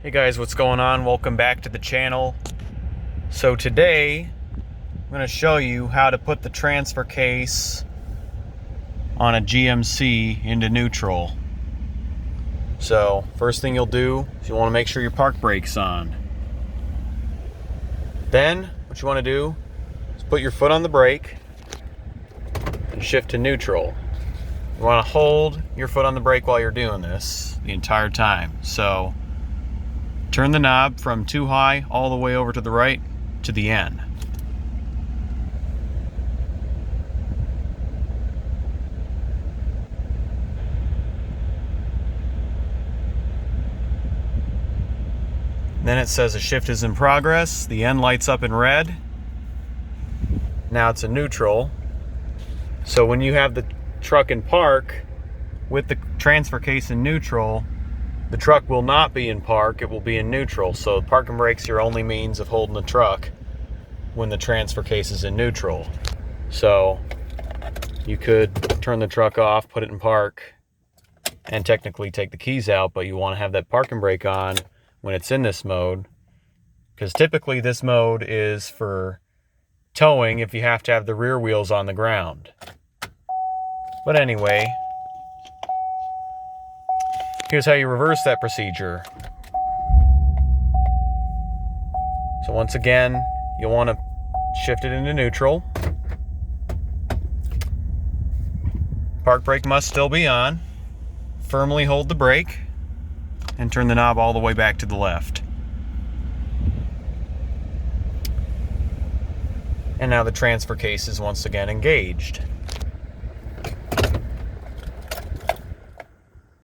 Hey guys, what's going on? Welcome back to the channel. So today I'm going to show you how to put the transfer case on a GMC into neutral. So first thing you'll do is you want to make sure your park brake's on. Then what you want to do is put your foot on the brake and shift to neutral. You want to hold your foot on the brake while you're doing this the entire time. So turn the knob from too high all the way over to the right to the end. Then it says a shift is in progress. The end lights up in red. Now it's in neutral. So when you have the truck in park with the transfer case in neutral, the truck will not be in park, it will be in neutral. So parking brake's your only means of holding the truck when the transfer case is in neutral. So you could turn the truck off, put it in park, and technically take the keys out, but you want to have that parking brake on when it's in this mode, because typically this mode is for towing if you have to have the rear wheels on the ground. But anyway, here's how you reverse that procedure. So once again, you'll want to shift it into neutral. Park brake must still be on. Firmly hold the brake and turn the knob all the way back to the left. And now the transfer case is once again engaged.